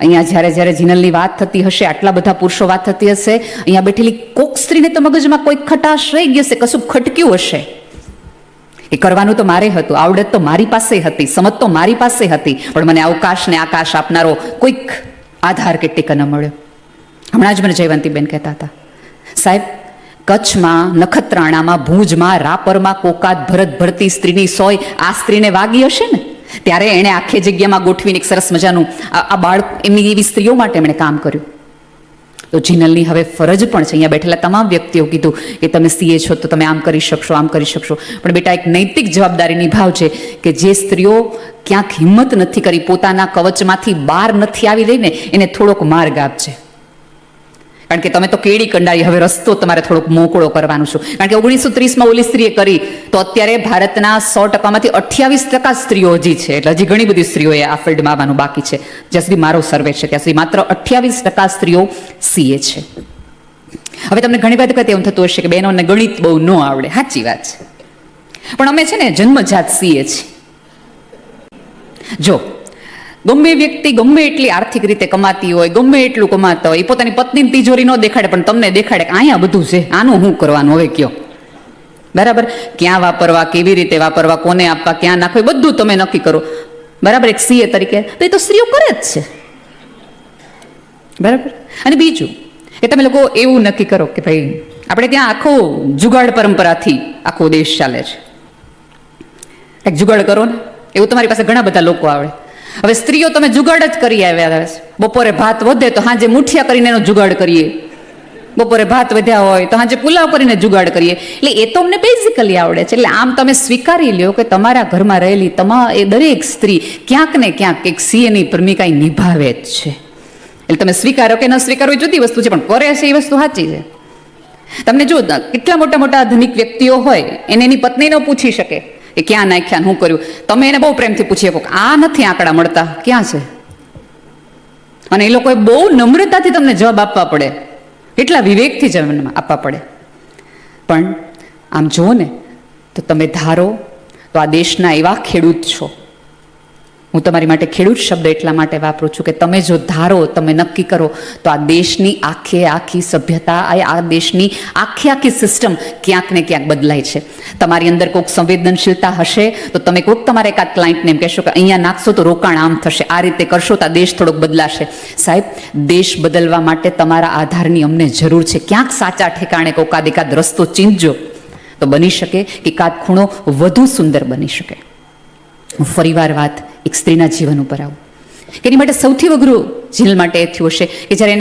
અહીંયા જ્યારે જ્યારે જીનલની વાત થતી હશે, આટલા બધા પુરુષો વાત થતી હશે, અહીંયા બેઠેલી કોક સ્ત્રીને તો મગજમાં કોઈ ખટાશ રહી ગઈ હશે, કશું ખટક્યું હશે. એ કરવાનું તો મારે હતું, આવડત તો મારી પાસે હતી, સમજ તો મારી પાસે હતી, પણ મને અવકાશ ને આકાશ આપનારો કોઈક આધાર કે ટેકો ન મળ્યો. હમણાં જ મને જયવંતીબેન કહેતા હતા, સાહેબ કચ્છમાં, નખત્રાણામાં, ભુજમાં, રાપરમાં કોકાત ભરત ભરતી સ્ત્રીની સોય આ સ્ત્રીને વાગી હશે ને, ત્યારે એણે આખી જગ્યામાં ગોઠવીને એક સરસ મજાનું આ બાળક, એમની એવી સ્ત્રીઓ માટે એમણે કામ કર્યું. તો જીનલની હવે ફરજ પણ છે, અહીંયા બેઠેલા તમામ વ્યક્તિઓ કીધું કે તમે સીએ છો તો તમે આમ કરી શકશો, આમ કરી શકશો, પણ બેટા એક નૈતિક જવાબદારી નિભાવજે કે જે સ્ત્રીઓ ક્યાંક હિંમત નથી કરી, પોતાના કવચમાંથી બહાર નથી આવી રહી ને, એને થોડોક માર્ગ આપજે. કારણ કે તમે તો કેડી કંડારી, હવે રસ્તો તમારે થોડોક મોકળો કરવાનું છું. કારણ કે 1930માં ઓલી સ્ત્રીએ કરી તો અત્યારે ભારતના 100%માંથી 28% સ્ત્રીઓ હજી છે, એટલે હજી ઘણી બધી સ્ત્રીઓએ આ ફિલ્ડમાં આવવાનું બાકી છે. જ્યાં સુધી મારો સર્વે છે ત્યાં સુધી માત્ર 28% સ્ત્રીઓ સીએ છે. હવે તમને ઘણી વખત એવું થતું હશે કે બહેનોને ગણિત બહુ ન આવડે. સાચી વાત છે, પણ અમે છે ને જન્મજાત સીએ છીએ. જો ગમે વ્યક્તિ ગમે એટલી આર્થિક રીતે કમાતી હોય, ગમે એટલું કમાતા હોય, એ પોતાની પત્નીની તિજોરી ન દેખાડે, પણ તમને દેખાડે કે અહીંયા બધું છે, આનું શું કરવાનું હવે કયો, બરાબર, ક્યાં વાપરવા, કેવી રીતે વાપરવા, કોને આપવા, ક્યાં નાખવા, બધું તમે નક્કી કરો, બરાબર. એક સીએ તરીકે તો એ તો સ્ત્રીઓ કરે જ છે, બરાબર. અને બીજું કે તમે લોકો એવું નક્કી કરો કે ભાઈ આપણે ત્યાં આખો જુગાડ પરંપરાથી આખો દેશ ચાલે છે, એક જુગાડ કરો ને, એવું તમારી પાસે ઘણા બધા લોકો આવડે. હવે સ્ત્રીઓ તમે જુગાડ જ કરી આવ્યા છે, બપોરે ભાત વધે તો સાંજે મુઠિયા કરીને એનો જુગાડ કરીએ, બપોરે ભાત વધ્યા હોય તો સાંજે પુલાવ કરીને જુગાડ કરીએ. એટલે એ તો અમને બેઝિકલી આવડે છે. એટલે આમ તમે સ્વીકારી લ્યો કે તમારા ઘરમાં રહેલી એ દરેક સ્ત્રી ક્યાંક ને ક્યાંક એક સીએની ભૂમિકા નિભાવે જ છે. એટલે તમે સ્વીકારો કે ન સ્વીકારો એ જુદી વસ્તુ છે, પણ કરે છે એ વસ્તુ સાચી છે. તમને જો કેટલા મોટા મોટા ધનિક વ્યક્તિઓ હોય, એને એની પત્ની ન પૂછી શકે કે ક્યાં નાખ્યા, શું કર્યું, તમે એને બહુ પ્રેમથી પૂછી શકો આ નથી આંકડા મળતા, ક્યાં છે, અને એ લોકોએ બહુ નમ્રતાથી તમને જવાબ આપવા પડે, એટલા વિવેકથી જવાબ આપવા પડે. પણ આમ જુઓ ને તો તમે ધારો તો આ દેશના એવા ખેડૂત છો, હું તમારી માટે ખેડૂત શબ્દ એટલા માટે વાપરું છું કે તમે જો ધારો, તમે નક્કી કરો તો આ દેશની આખી સભ્યતા, આ દેશની આખી સિસ્ટમ ક્યાંક ને ક્યાંક બદલાય છે. તમારી અંદર કોઈક સંવેદનશીલતા હશે તો તમે કોઈક તમારા એકાદ ક્લાયન્ટને એમ કહેશો કે અહીંયા નાખશો તો રોકાણ આમ થશે, આ રીતે કરશો તો આ દેશ થોડોક બદલાશે. સાહેબ, દેશ બદલવા માટે તમારા આધારની અમને જરૂર છે. ક્યાંક સાચા ઠેકાણે કોકાદ એકાદ રસ્તો ચીંધજો તો બની શકે કે એકાદ ખૂણો વધુ સુંદર બની શકે. હું ફરીવાર વાત એક સ્ત્રીના જીવન ઉપર આવું કે એની માટે સૌથી અઘરું જીનલ માટે એ થયું હશે કે જ્યારે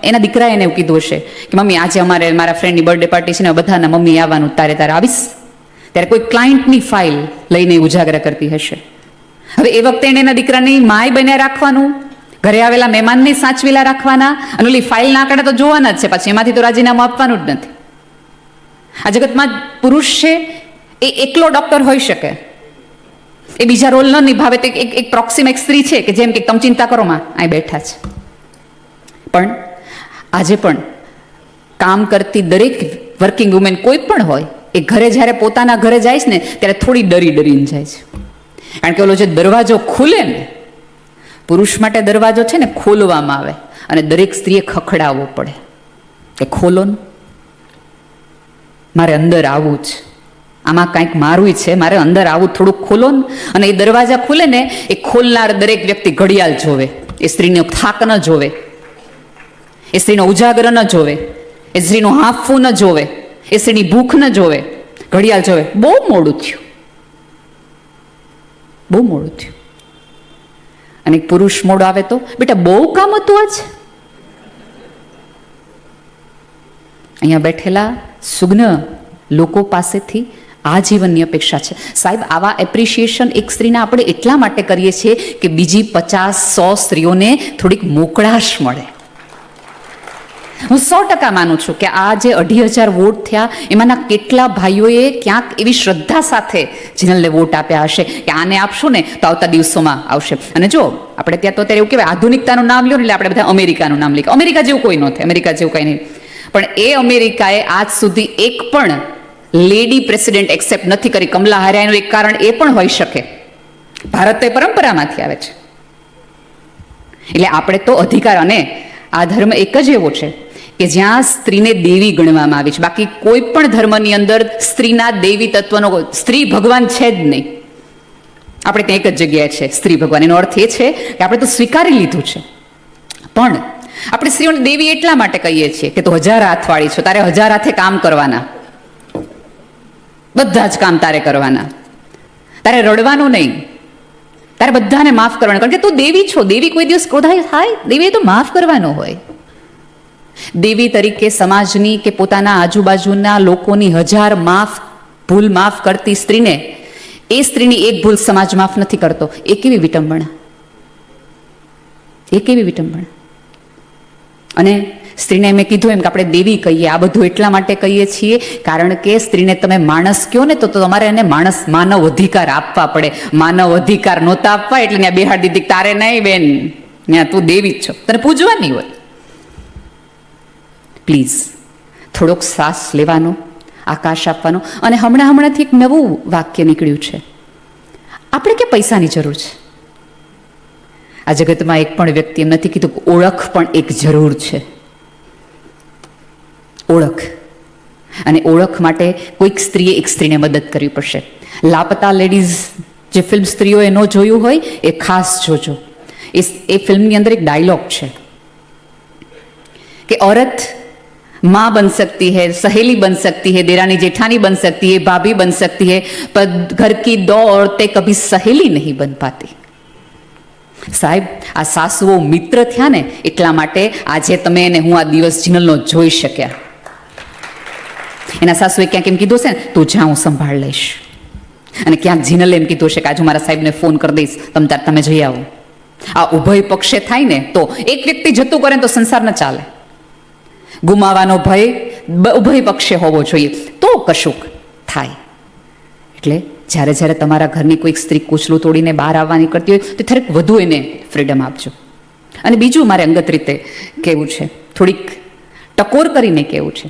એના દીકરાએ એને એવું કીધું હશે કે મમ્મી આજે મારા ફ્રેન્ડની બર્થડે પાર્ટી છે ને, બધાના મમ્મી આવવાનું, તારે આવીશ. ત્યારે કોઈ ક્લાયન્ટની ફાઇલ લઈને ઉજાગર કરતી હશે. હવે એ વખતે એને એના દીકરાની માય બન્યા રાખવાનું, ઘરે આવેલા મહેમાનને સાચવેલા રાખવાના, અને ઓલી ફાઇલના આંકડા તો જોવાના જ છે, પછી એમાંથી તો રાજીનામું આપવાનું જ નથી. આ જગતમાં પુરુષ છે એ એકલો ડોક્ટર હોઈ શકે, એ બીજા રોલ ન નિભાવે તો એક પ્રોક્સિમ એક સ્ત્રી છે કે જેમ કે તમે ચિંતા કરો માં અહીં બેઠા છે. પણ આજે પણ કામ કરતી દરેક વર્કિંગ વુમેન કોઈ પણ હોય, એ ઘરે જ્યારે પોતાના ઘરે જાય છે ને ત્યારે થોડી ડરીને જાય છે. કારણ કે ઓલો જે દરવાજો ખુલે ને, પુરુષ માટે દરવાજો છે ને ખોલવામાં આવે, અને દરેક સ્ત્રીએ ખખડાવવો પડે કે ખોલો ને, મારે અંદર આવવું છે, આમાં કંઈક મારું છે, મારે અંદર આવું, થોડુંક ખોલો ને. અને એ દરવાજા ખુલે ને, એ ખોલનાર દરેક વ્યક્તિ ઘડિયાળ જોવે, એ સ્ત્રીનો થાક ન જોવે, એ સ્ત્રીનો ઉજાગર ન જોવે, એ સ્ત્રીનું હાંફવું ન જોવે, એ સ્ત્રીની ભૂખ ન જોવે, ઘડિયાળ જોવે. બહુ મોડું થયું, બહુ મોડું થયું. અને પુરુષ મોડો આવે તો બેટા બહુ કામ હતું આજ. અહીંયા બેઠેલા સુગ્ન લોકો પાસેથી આ જીવનની અપેક્ષા છે. સાહેબ, આવા એપ્રિશિએશન એક સ્ત્રીના આપણે એટલા માટે કરીએ છીએ કે બીજી 50-100 સ્ત્રીઓને થોડીક મોકળાશ મળે. હું 100% માનું છું કે આ જે 2,500 વોટ થયા એમાંના કેટલા ભાઈઓએ ક્યાંક એવી શ્રદ્ધા સાથે જીનલને વોટ આપ્યા હશે કે આને આપશું ને તો આવતા દિવસોમાં આવશે. અને જો આપણે ત્યાં તો અત્યારે એવું કહેવાય આધુનિકતાનું નામ લ્યો ને એટલે આપણે બધા અમેરિકાનું નામ લઈએ. અમેરિકા જેવું કોઈ ન થાય, અમેરિકા જેવું કંઈ નહીં. પણ એ અમેરિકાએ આજ સુધી એક પણ લેડી પ્રેસિડેન્ટ એક્સેપ્ટ નથી કરી. કમલા હારિયાનું એક કારણ એ પણ હોઈ શકે, ભારત તો એ પરંપરામાંથી આવે છે. એટલે આપણે તો અધિકાર, અને આ ધર્મ એક જ એવો છે કે જ્યાં સ્ત્રીને દેવી ગણવામાં આવી છે. બાકી કોઈ પણ ધર્મની અંદર સ્ત્રીના દેવી તત્વનો, સ્ત્રી ભગવાન છે જ નહીં. આપણે ત્યાં એક જ જગ્યાએ છે સ્ત્રી ભગવાન. એનો અર્થ એ છે કે આપણે તો સ્વીકારી લીધું છે. પણ આપણે સ્ત્રીઓને દેવી એટલા માટે કહીએ છીએ કે તું 1000 હાથવાળી છો, તારે 1000 હાથે કામ કરવાના, બધા જ કામ તારે કરવાના, તારે રડવાનું નહીં, તારે બધાને માફ કરવાનું, કારણ કે તું દેવી છો. દેવી કોઈ દિવસ ક્રોધાય થાય? દેવી તો માફ કરવાનો હોય. દેવી તરીકે સમાજની કે પોતાના આજુબાજુના લોકોની 1000 ભૂલ માફ કરતી સ્ત્રીને, એ સ્ત્રીની એક ભૂલ સમાજ માફ નથી કરતો. એ કેવી વિટંબણા, એ કેવી વિટંબણા. અને સ્ત્રીને મેં કીધું એમ કે આપણે દેવી કહીએ, આ બધું એટલા માટે કહીએ છીએ કારણ કે સ્ત્રીને તમે માણસ કહો ને તો તમારે એને માનવ અધિકાર આપવા પડે. માનવ અધિકાર નહોતા આપવા એટલે ત્યાં બેહાડી દીધી, તારે નહીં બેન, ત્યાં તું દેવી જ છો, તને પૂજવાની હોય. પ્લીઝ થોડોક શ્વાસ લેવાનો, આકાશ આપવાનો. અને હમણાંથી એક નવું વાક્ય નીકળ્યું છે, આપણે કે પૈસાની જરૂર છે. આ જગતમાં એક પણ વ્યક્તિ એમ નથી કીધું કે ઓળખ પણ એક જરૂર છે. ઓળખ, અને ઓળખ માટે કોઈક સ્ત્રીએ એક સ્ત્રીને મદદ કરવી પડશે. લાપતા લેડીઝ જે ફિલ્મ સ્ત્રીઓએ ન જોયું હોય એ ખાસ જોજો. એ ફિલ્મની અંદર એક ડાયલોગ છે કે औरत माँ बन सकती है, सहेली बन सकती है, देरानी जेठानी बन सकती है, भाभी बन सकती है, पर घर की 2 औरतें कभी सहेली नहीं बन पाती. સાહેબ, આ સાસુઓ મિત્ર થયા ને એટલા માટે આજે તમે અને હું આ દિવસ જીનલનો જોઈ શક્યા. એના સાસુએ ક્યાંક એમ કીધું છે ને, તું જા હું સંભાળ લઈશ. અને ક્યાંક જીનલે એમ કીધું છે કે આજે મારા સાહેબને ફોન કરી દઈશ, તમે જઈ આવો. આ ઉભય પક્ષે થાય ને તો, એક વ્યક્તિ જતું કરે તો સંસાર ન ચાલે. ગુમાવાનો ભય ઉભય પક્ષે હોવો જોઈએ તો કશુંક થાય. એટલે જ્યારે તમારા ઘરની કોઈક સ્ત્રી કૂચલું તોડીને બહાર આવવાની કરતી હોય તો થોડીક વધુ એને ફ્રીડમ આપજો. અને બીજું મારે અંગત રીતે કહેવું છે, થોડીક ટકોર કરીને કહેવું છે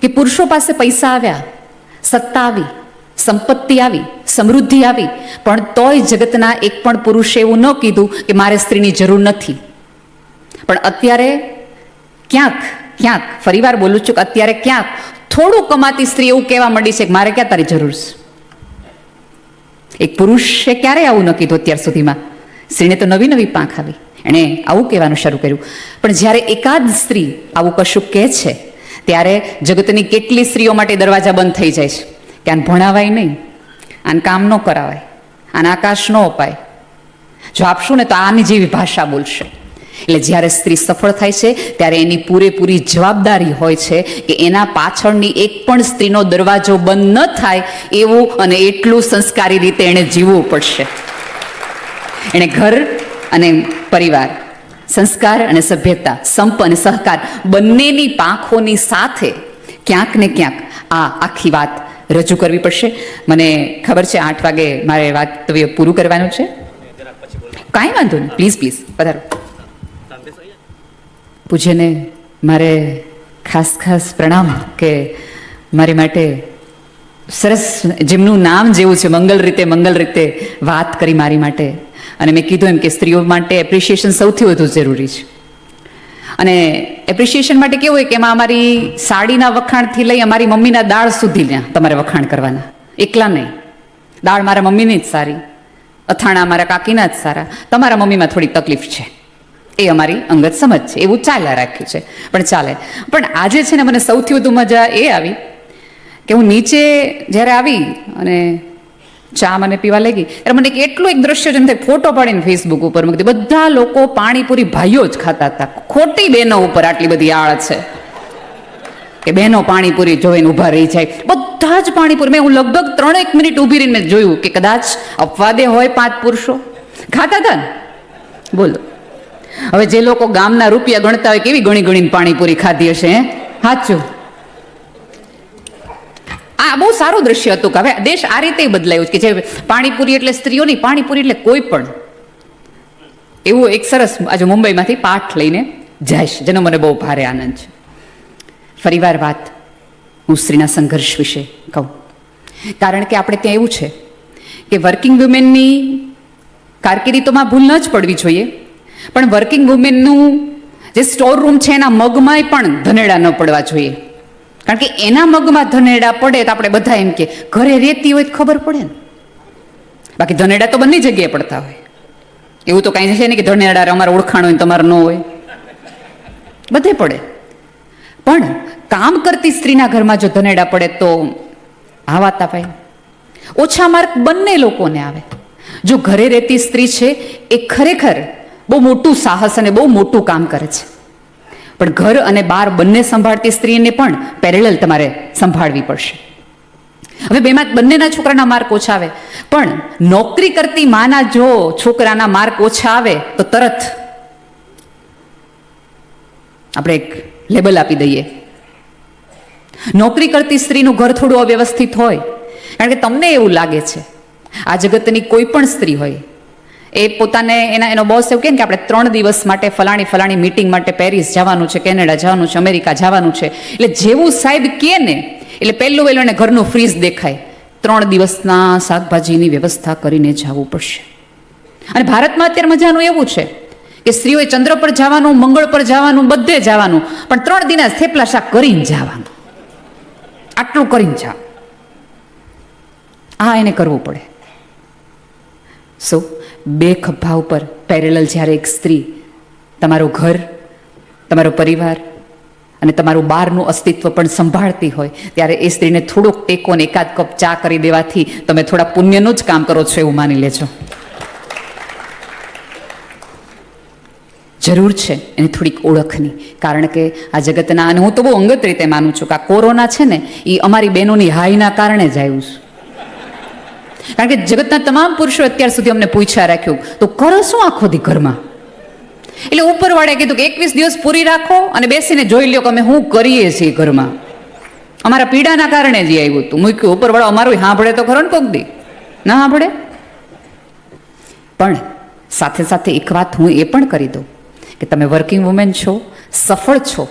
કે પુરુષો પાસે પૈસા આવ્યા, સત્તા આવી, સંપત્તિ આવી, સમૃદ્ધિ આવી, પણ તોય જગતના એક પણ પુરુષે એવું ન કીધું કે મારે સ્ત્રીની જરૂર નથી. પણ અત્યારે ક્યાંક ફરીવાર બોલું છું કે અત્યારે ક્યાંક થોડું કમાતી સ્ત્રી એવું કહેવા માંડી છે કે મારે ક્યાં તારી જરૂર છે. એક પુરુષે ક્યારેય આવું ન કીધું અત્યાર સુધીમાં. સ્ત્રીને તો નવી પાંખ આવી, એણે આવું કહેવાનું શરૂ કર્યું. પણ જ્યારે એકાદ સ્ત્રી આવું કશું કહે છે ત્યારે જગતની કેટલી સ્ત્રીઓ માટે દરવાજા બંધ થઈ જાય છે કે આને ભણાવાય નહીં, આને કામ ન કરાવાય, આને આકાશ ન અપાય, જો આપશું ને તો આની જેવી ભાષા બોલશે. એટલે જ્યારે સ્ત્રી સફળ થાય છે ત્યારે એની પૂરેપૂરી જવાબદારી હોય છે કે એના પાછળની એક પણ સ્ત્રીનો દરવાજો બંધ ન થાય એવું અને એટલું સંસ્કારી રીતે એણે જીવવું પડશે. એણે ઘર અને પરિવાર, સંસ્કાર અને સભ્યતા, સંપ અને સહકાર બંનેની પાંખોની સાથે ક્યાંક ને ક્યાંક આ આખી વાત રજૂ કરવી પડશે. મને ખબર છે 8 વાગે મારે વાક્તવ્ય પૂરું કરવાનું છે. કાંઈ વાંધો નહીં, પ્લીઝ પધારો. પૂજ્યને મારે ખાસ પ્રણામ કે મારી માટે સરસ, જેમનું નામ જેવું છે, મંગલ રીતે વાત કરી મારી માટે. અને મેં કીધું એમ કે સ્ત્રીઓ માટે એપ્રિશિએશન સૌથી વધુ જરૂરી છે. અને એપ્રિશિએશન માટે કેવું હોય કે એમાં અમારી સાડીના વખાણથી લઈ અમારી મમ્મીના દાળ સુધી તમારે વખાણ કરવાના, એકલા નહીં. દાળ મારા મમ્મીની જ સારી, અથાણા મારા કાકીના જ સારા, તમારા મમ્મીમાં થોડી તકલીફ છે, એ અમારી અંગત સમજ છે, એવું ચાલ્યા રાખ્યું છે, પણ ચાલે. પણ આજે છે ને મને સૌથી વધુ મજા એ આવી કે હું નીચે જ્યારે આવી અને ચા મને પીવા લાગી ત્યારે મને એટલું એક દ્રશ્ય જેમ થાય, ફોટો પાડીને ફેસબુક ઉપર મૂકી, બધા લોકો પાણીપુરી ભાઈઓ જ ખાતા હતા. ખોટી બહેનો ઉપર આટલી બધી આળ છે કે બહેનો પાણીપુરી જોઈને ઊભા રહી જાય, બધા જ પાણીપુરી. હું લગભગ 3 મિનિટ ઊભી રહીને જોયું કે કદાચ અપવાદે હોય 5 પુરુષો ખાતા હતા ને. બોલો, હવે જે લોકો ગામના રૂપિયા ગણતા હોય કેવી ગણીને પાણીપુરી ખાધી હશે, સાચું. આ બહુ સારું દ્રશ્ય હતું કે હવે દેશ આ રીતે બદલાયું છે કે જે પાણીપુરી એટલે સ્ત્રીઓની, પાણીપુરી એટલે કોઈ પણ. એવું એક સરસ આજે મુંબઈમાંથી પાઠ લઈને જાય છે જેનો મને બહુ ભારે આનંદ છે. ફરીવાર વાત હું સ્ત્રીના સંઘર્ષ વિશે કહું, કારણ કે આપણે ત્યાં એવું છે કે વર્કિંગ વુમેનની કારકિર્દીમાં ભૂલ ન જ પડવી જોઈએ, પણ વર્કિંગ વુમેનનું જે સ્ટોર રૂમ છે એના મગમાંય પણ ધનેડા ન પડવા જોઈએ. કારણ કે એના મગમાં ધનેડા પડે તો આપણે બધા એમ કે ઘરે રહેતી હોય તો ખબર પડે ને. બાકી ધનેડા તો બંને જગ્યાએ પડતા હોય. એવું તો કાંઈ છે નહીં કે ધનેડા અમારે ઓળખાણ હોય તમારે ન હોય, બધે પડે. પણ કામ કરતી સ્ત્રીના ઘરમાં જો ધનેડા પડે તો આ વાત ભાઈ ઓછા માર્ક બંને લોકોને આવે. જો ઘરે રહેતી સ્ત્રી છે એ ખરેખર બહુ મોટું સાહસ અને બહુ મોટું કામ કરે છે. પણ ઘર અને બહાર બંને સંભાળતી સ્ત્રીને પણ પેરેલલ તમારે સંભાળવી પડશે. હવે બેમાં બંનેના છોકરાના માર્ક ઓછા આવે, પણ નોકરી કરતી માના જો છોકરાના માર્ક ઓછા આવે તો તરત આપણે એક લેબલ આપી દઈએ. નોકરી કરતી સ્ત્રીનું ઘર થોડું અવ્યવસ્થિત હોય, કારણ કે તમને એવું લાગે છે આ જગતની કોઈ પણ સ્ત્રી હોય એ પોતાને એનો બોસ એવું કહે કે આપણે 3 દિવસ માટે ફલાણી મીટિંગ માટે પેરિસ જવાનું છે, કેનેડા જવાનું છે, અમેરિકા જવાનું છે. એટલે જેવું સાહેબ કહે ને એટલે પહેલું વહેલું એને ઘરનું ફ્રીજ દેખાય. 3 દિવસના શાકભાજીની વ્યવસ્થા કરીને જવું પડશે. અને ભારતમાં અત્યારે મજાનું એવું છે કે સ્ત્રીઓએ ચંદ્ર પર જવાનું, મંગળ પર જવાનું, બધે જવાનું, પણ 3 દિના થેપલા શાક કરીને જવાનું. આટલું કરીને જાવ, આ એને કરવું પડે. બે ખભા ઉપર પેરેલલ જ્યારે એક સ્ત્રી તમારું ઘર, તમારો પરિવાર અને તમારું બહારનું અસ્તિત્વ પણ સંભાળતી હોય ત્યારે એ સ્ત્રીને થોડોક ટેકો ને એકાદ કપ ચા કરી દેવાથી તમે થોડા પુણ્યનું જ કામ કરો છો એવું માની લેજો. જરૂર છે એની થોડીક ઓળખની, કારણ કે આ જગતના, અને હું તો બહુ અંગત રીતે માનું છું કે આ કોરોના છે ને એ અમારી બહેનોની હાઈના કારણે જ આવ્યું છે. કારણ કે જગતના તમામ પુરુષો અત્યાર સુધી અમને પૂછ્યા રાખ્યું તો કરો શું આખો દી ઘરમાં. એટલે ઉપરવાળે કીધું કે 21 દિવસ પૂરી રાખો અને બેસીને જોઈ લ્યો કે અમે શું કરીએ છીએ ઘરમાં. અમારા પીડાના કારણે જ આવ્યું હતું. મૂક્યું ઉપરવાળો અમારું સાંભળે તો ખરો ને કોક દી, ના સાંભળે. પણ સાથે સાથે એક વાત હું એ પણ કરી દઉં કે તમે વર્કિંગ વુમેન છો, સફળ છો,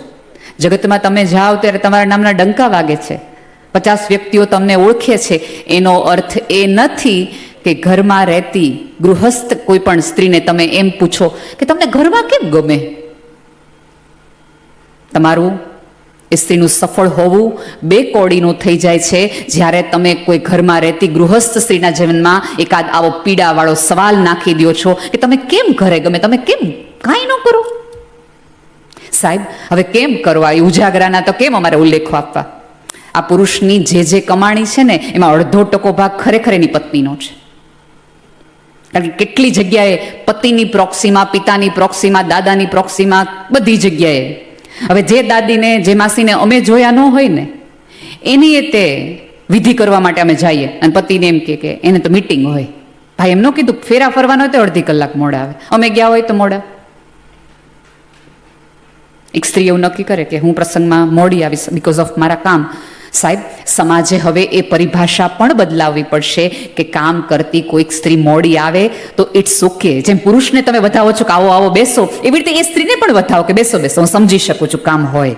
જગતમાં તમે જાઓ ત્યારે તમારા નામના ડંકા વાગે છે, 50 વ્યક્તિઓ તમને ઓળખે છે. એનો અર્થ એ નથી કે ઘરમાં રહેતી ગૃહસ્થ કોઈ પણ સ્ત્રીને તમે એમ પૂછો કે તમને ઘરમાં કેમ ગમે. તમારું એ સ્ત્રીનું સફળ હોવું 2 કોડીનું થઈ જાય છે જ્યારે તમે કોઈ ઘરમાં રહેતી ગૃહસ્થ સ્ત્રીના જીવનમાં એકાદ આવો પીડાવાળો સવાલ નાખી દો છો કે તમે કેમ ઘરે ગમે, તમે કેમ કાંઈ ન કરો. સાહેબ હવે કેમ કરવા, એ ઉજાગરાના તો કેમ અમારે ઉલ્લેખો આપવા. આ પુરુષની જે કમાણી છે ને એમાં અડધો ટકો ભાગ ખરેખર એની પત્નીનો છે. કારણ કે કેટલી જગ્યાએ પતિની પ્રોક્સીમાં, પિતાની પ્રોક્સીમાં, દાદાની પ્રોક્સીમાં, બધી જગ્યાએ. હવે જે દાદીને, જે માસીને અમે જોયા ન હોય ને એની તે વિધિ કરવા માટે અમે જઈએ અને પતિને એમ કે એને તો મીટિંગ હોય. ભાઈ એમ ન કીધું ફેરા ફરવાનો હોય તો અડધી કલાક મોડા આવે, અમે ગયા હોય તો મોડા. એક સ્ત્રી એવું નક્કી કરે કે હું પ્રસંગમાં મોડી આવીશ બીકોઝ ઓફ મારા કામ. સાહેબ સમાજે હવે એ પરિભાષા પણ બદલાવવી પડશે કે કામ કરતી કોઈક સ્ત્રી મોડી આવે તો ઇટ્સ ઓકે. જેમ પુરુષને તમે વધાવો છો કે આવો આવો બેસો, એવી રીતે એ સ્ત્રીને પણ વધાવો કે બેસો બેસો, હું સમજી શકું છું કામ હોય.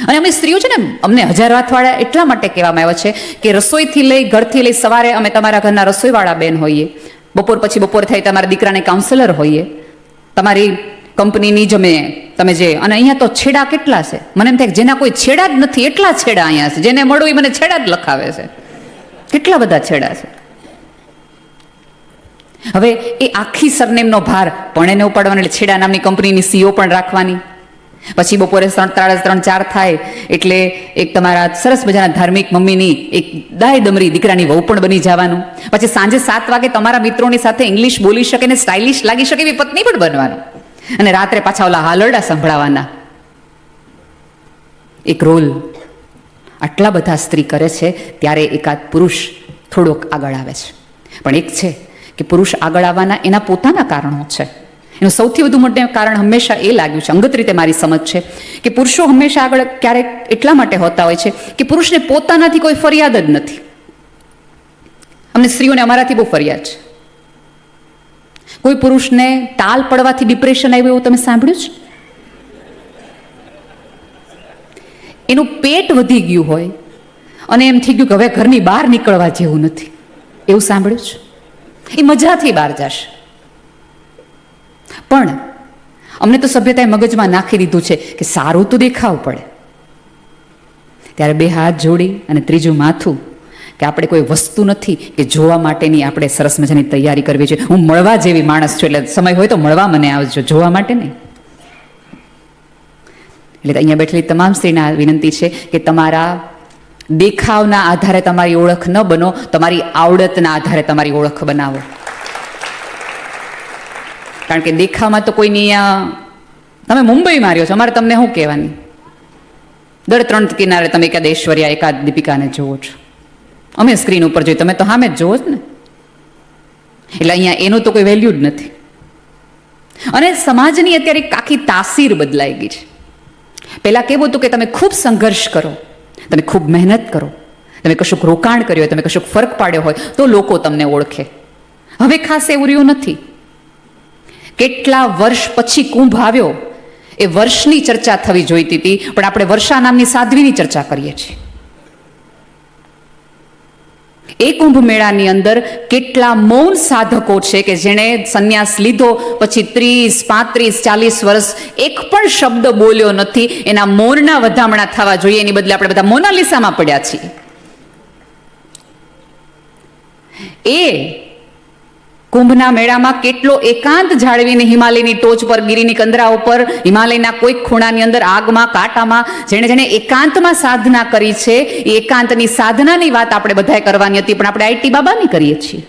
અને અમે સ્ત્રીઓ છે ને, અમને 1000 વાતવાળા એટલા માટે કહેવામાં આવ્યો છે કે રસોઈથી લઈ, ઘરથી લઈ, સવારે અમે તમારા ઘરના રસોઈવાળા બેન હોઈએ, બપોર પછી બપોર થાય તમારા દીકરાને કાઉન્સેલર હોઈએ, તમારી કંપનીની તમે જે, અને અહીંયા તો છેડા કેટલા છે, મને એમ થાય કે જેના કોઈ છેડા જ નથી એટલા છેડા અહીંયા છે. જેને મળવું એ મને છેડા જ લખાવે છે, કેટલા બધા છેડા છે. હવે એ આખી સરનેમનો ભાર પણ એને ઉપાડવાનો, એટલે છેડા નામની કંપનીની સીઓ પણ રાખવાની. પછી બપોરે 3:30-4 થાય એટલે એક તમારા સરસ મજાના ધાર્મિક મમ્મીની એક દાય દમરી દીકરાની વહુ પણ બની જવાનું. પછી સાંજે 7 વાગે તમારા મિત્રોની સાથે ઇંગ્લિશ બોલી શકે ને સ્ટાઇલિશ લાગી શકે એવી પત્ની પણ બનવાનું. અને રાત્રે પાછા ઓલા હાલરડા સંભળાવાના. એક રોલ આટલા બધા સ્ત્રી કરે છે ત્યારે એકાદ પુરુષ થોડોક આગળ આવે છે. પણ એક છે કે પુરુષ આગળ આવવાના એના પોતાના કારણો છે. એનું સૌથી વધુ મોટું કારણ હંમેશા એ લાગ્યું છે, અંગત રીતે મારી સમજ છે, કે પુરુષો હંમેશા આગળ ક્યારેક એટલા માટે હોતા હોય છે કે પુરુષને પોતાનાથી કોઈ ફરિયાદ જ નથી. અમને સ્ત્રીઓને અમારાથી બહુ ફરિયાદ છે. કોઈ પુરુષને ટાલ પડવાથી ડિપ્રેશન આવ્યું એવું તમે સાંભળ્યું છે? એનું પેટ વધી ગયું હોય અને એમ થઈ ગયું કે હવે ઘરની બહાર નીકળવા જેવું નથી, એવું સાંભળ્યું છે? એ મજાથી બહાર જશે. પણ અમને તો સભ્યતાએ મગજમાં નાખી દીધું છે કે સારું તો દેખાવું પડે. ત્યારે બે હાથ જોડી અને ત્રીજું માથું કે આપણે કોઈ વસ્તુ નથી કે જોવા માટેની આપણે સરસ મજાની તૈયારી કરવી છે. હું મળવા જેવી માણસ છું, એટલે સમય હોય તો મળવા મને આવજો, જોવા માટે નહીં. એટલે અહીંયા બેઠેલી તમામ સ્ત્રીને વિનંતી છે કે તમારા દેખાવના આધારે તમારી ઓળખ ન બનો, તમારી આવડતના આધારે તમારી ઓળખ બનાવો. કારણ કે દેખાવમાં તો કોઈની તમે મુંબઈ માર્યો છો, અમારે તમને શું કહેવાની? દર 3 કિનારે તમે એકાદ ઐશ્વર્યા એકાદ દીપિકાને જોવો છો, અમે સ્ક્રીન ઉપર જોઈએ, તમે તો સામે જ જોવો જ ને. એટલે અહીંયા એનું તો કોઈ વેલ્યુ જ નથી. અને સમાજની અત્યારે એક આખી તાસીર બદલાઈ ગઈ છે. પહેલાં કેવું હતું કે તમે ખૂબ સંઘર્ષ કરો, તમે ખૂબ મહેનત કરો, તમે કશુંક રોકાણ કર્યું હોય, તમે કશુંક ફરક પાડ્યો હોય તો લોકો તમને ઓળખે. હવે ખાસ એવું રહ્યું નથી. કેટલા વર્ષ પછી કુંભ આવ્યો એ વર્ષની ચર્ચા થવી જોઈતી હતી, પણ આપણે વર્ષા નામની સાધ્વીની ચર્ચા કરીએ છીએ. એ કુંભ મેળાની અંદર કેટલા મૌન સાધકો છે કે જેણે સંન્યાસ લીધો પછી 30, 35, 40 વર્ષ એક પણ શબ્દ બોલ્યો નથી. એના મૌનના વધામણા થવા જોઈએ, એની બદલે આપણે બધા મોનાલિસામાં પડ્યા છીએ. એ કુંભના મેળામાં કેટલો એકાંત જાળવીને હિમાલયની ટોચ પર, ગિરિની કંદરા ઉપર, હિમાલયના કોઈક ખૂણાની અંદર, આગમાં, કાંટામાં જેણે જેણે એકાંતમાં સાધના કરી છે, એ એકાંતની સાધનાની વાત આપણે બધાએ કરવાની હતી, પણ આપણે આઈટી બાબાની કરીએ છીએ.